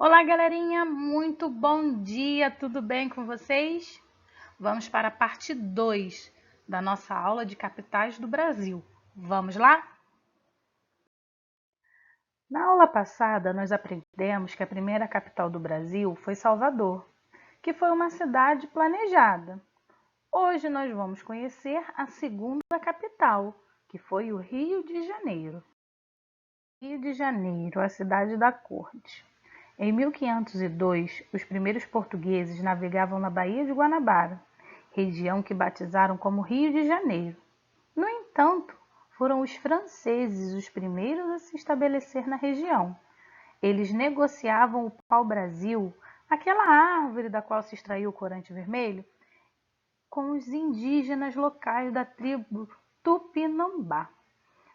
Olá, galerinha! Muito bom dia! Tudo bem com vocês? Vamos para a parte 2 da nossa aula de capitais do Brasil. Vamos lá? Na aula passada, nós aprendemos que a primeira capital do Brasil foi Salvador, que foi uma cidade planejada. Hoje nós vamos conhecer a segunda capital, que foi o Rio de Janeiro. Rio de Janeiro, a cidade da corte. Em 1502, os primeiros portugueses navegavam na Baía de Guanabara, região que batizaram como Rio de Janeiro. No entanto, foram os franceses os primeiros a se estabelecer na região. Eles negociavam o pau-brasil, aquela árvore da qual se extraiu o corante vermelho, com os indígenas locais da tribo Tupinambá.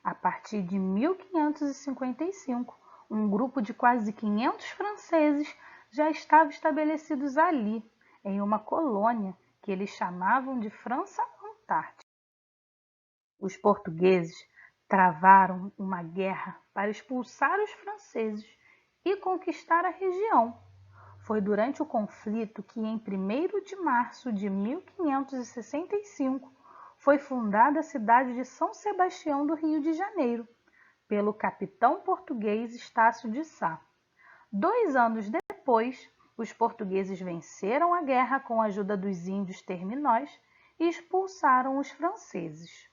A partir de 1555, um grupo de quase 500 franceses já estava estabelecidos ali, em uma colônia que eles chamavam de França Antártica. Os portugueses travaram uma guerra para expulsar os franceses e conquistar a região. Foi durante o conflito que, em 1º de março de 1565, foi fundada a cidade de São Sebastião do Rio de Janeiro, pelo capitão português Estácio de Sá. 2 anos depois, os portugueses venceram a guerra com a ajuda dos índios terminós e expulsaram os franceses.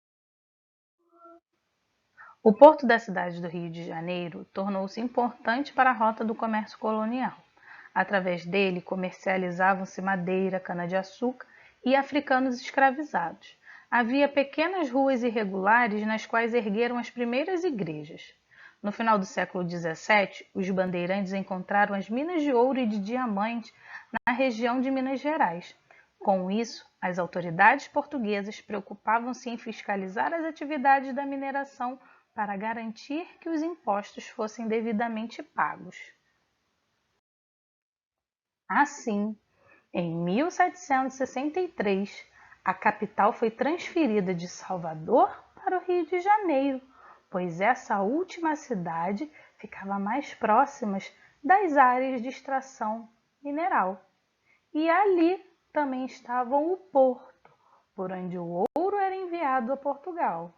O porto da cidade do Rio de Janeiro tornou-se importante para a rota do comércio colonial. Através dele comercializavam-se madeira, cana-de-açúcar e africanos escravizados. Havia pequenas ruas irregulares nas quais ergueram as primeiras igrejas. No final do século XVII, os bandeirantes encontraram as minas de ouro e de diamante na região de Minas Gerais. Com isso, as autoridades portuguesas preocupavam-se em fiscalizar as atividades da mineração para garantir que os impostos fossem devidamente pagos. Assim, em 1763, a capital foi transferida de Salvador para o Rio de Janeiro, pois essa última cidade ficava mais próxima das áreas de extração mineral. E ali também estava o porto, por onde o ouro era enviado a Portugal.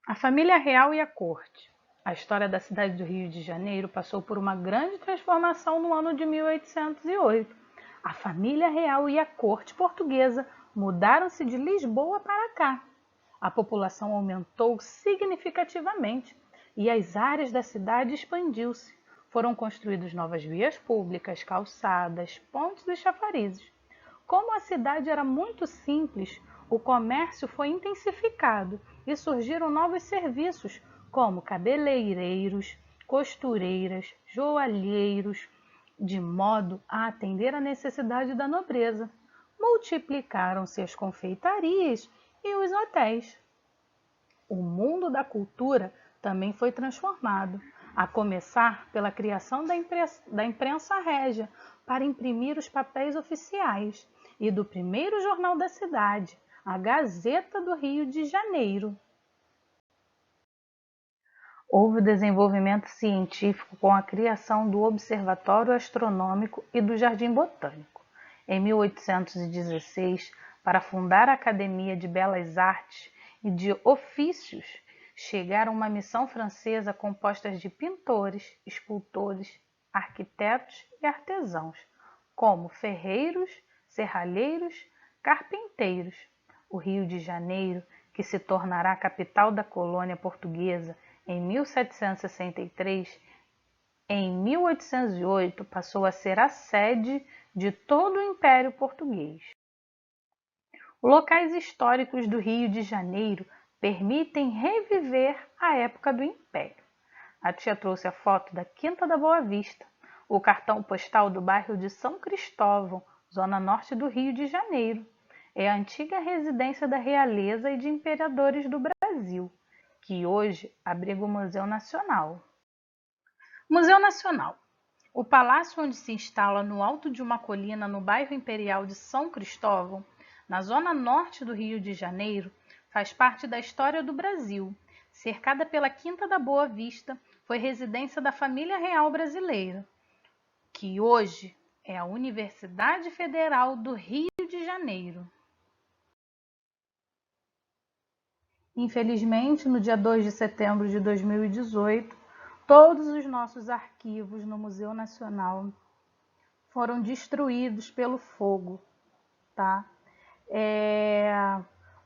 A família real e a corte. A história da cidade do Rio de Janeiro passou por uma grande transformação no ano de 1808. A família real e a corte portuguesa mudaram-se de Lisboa para cá. A população aumentou significativamente e as áreas da cidade expandiu-se. Foram construídas novas vias públicas, calçadas, pontes e chafarizes. Como a cidade era muito simples, o comércio foi intensificado e surgiram novos serviços, como cabeleireiros, costureiras, joalheiros, de modo a atender à necessidade da nobreza. Multiplicaram-se as confeitarias e os hotéis. O mundo da cultura também foi transformado, a começar pela criação da imprensa régia para imprimir os papéis oficiais e do primeiro jornal da cidade, a Gazeta do Rio de Janeiro. Houve desenvolvimento científico com a criação do Observatório Astronômico e do Jardim Botânico. Em 1816, para fundar a Academia de Belas Artes e de Ofícios, chegaram uma missão francesa composta de pintores, escultores, arquitetos e artesãos, como ferreiros, serralheiros, carpinteiros. O Rio de Janeiro, que se tornará a capital da colônia portuguesa em 1763, em 1808 passou a ser a sede de todo o Império Português. Locais históricos do Rio de Janeiro permitem reviver a época do Império. A tia trouxe a foto da Quinta da Boa Vista, o cartão postal do bairro de São Cristóvão, zona norte do Rio de Janeiro. É a antiga residência da realeza e de imperadores do Brasil, que hoje abriga o Museu Nacional. Museu Nacional. O palácio, onde se instala no alto de uma colina no bairro Imperial de São Cristóvão, na zona norte do Rio de Janeiro, faz parte da história do Brasil. Cercada pela Quinta da Boa Vista, foi residência da família real brasileira. que hoje é a Universidade Federal do Rio de Janeiro. Infelizmente, no dia 2 de setembro de 2018, todos os nossos arquivos no Museu Nacional foram destruídos pelo fogo, tá? É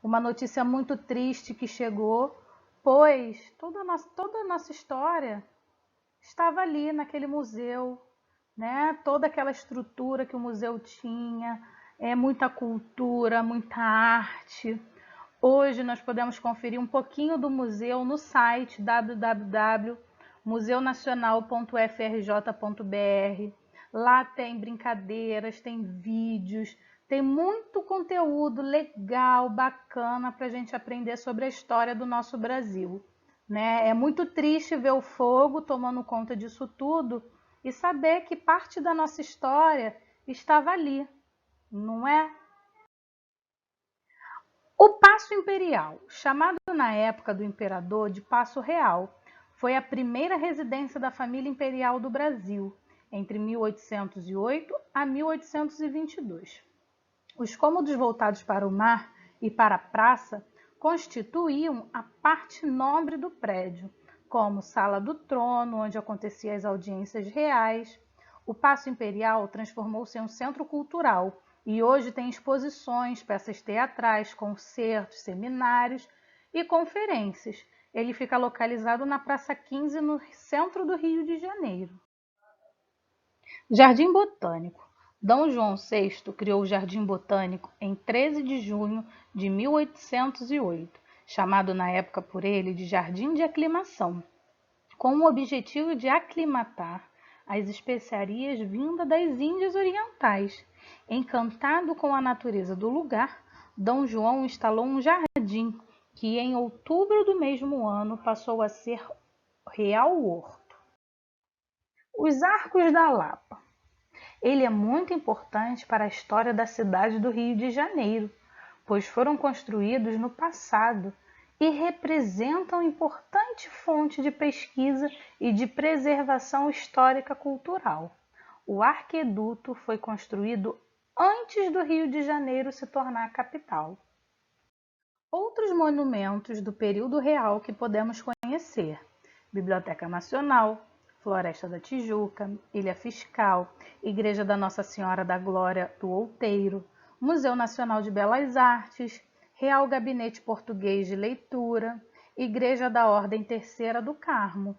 uma notícia muito triste que chegou, pois toda a nossa história estava ali naquele museu, né? Toda aquela estrutura que o museu tinha, muita cultura, muita arte. Hoje nós podemos conferir um pouquinho do museu no site www.museunacional.frj.br. Lá tem brincadeiras, tem vídeos, tem muito conteúdo legal, bacana para a gente aprender sobre a história do nosso Brasil, né? É muito triste ver o fogo tomando conta disso tudo e saber que parte da nossa história estava ali, não é? O Paço Imperial, chamado na época do imperador de Paço Real, foi a primeira residência da família imperial do Brasil, entre 1808 a 1822. Os cômodos voltados para o mar e para a praça constituíam a parte nobre do prédio, como sala do trono, onde aconteciam as audiências reais. O Paço Imperial transformou-se em um centro cultural e hoje tem exposições, peças teatrais, concertos, seminários e conferências. Ele fica localizado na Praça 15, no centro do Rio de Janeiro. Jardim Botânico. D. João VI criou o Jardim Botânico em 13 de junho de 1808, chamado na época por ele de Jardim de Aclimação, com o objetivo de aclimatar as especiarias vindas das Índias Orientais. Encantado com a natureza do lugar, D. João instalou um jardim, que em outubro do mesmo ano passou a ser Real Horto. Os Arcos da Lapa. Ele é muito importante para a história da cidade do Rio de Janeiro, pois foram construídos no passado e representam importante fonte de pesquisa e de preservação histórica cultural. O arqueduto foi construído antes do Rio de Janeiro se tornar capital. Outros monumentos do período real que podemos conhecer: Biblioteca Nacional, Floresta da Tijuca, Ilha Fiscal, Igreja da Nossa Senhora da Glória do Outeiro, Museu Nacional de Belas Artes, Real Gabinete Português de Leitura, Igreja da Ordem Terceira do Carmo.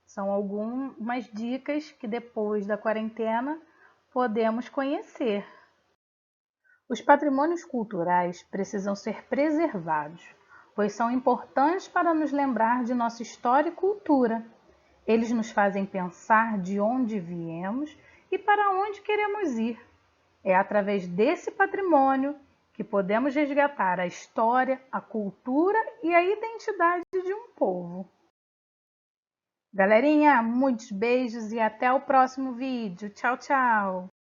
São algumas dicas que depois da quarentena podemos conhecer. Os patrimônios culturais precisam ser preservados, pois são importantes para nos lembrar de nossa história e cultura. Eles nos fazem pensar de onde viemos e para onde queremos ir. É através desse patrimônio que podemos resgatar a história, a cultura e a identidade de um povo. Galerinha, muitos beijos e até o próximo vídeo. Tchau, tchau!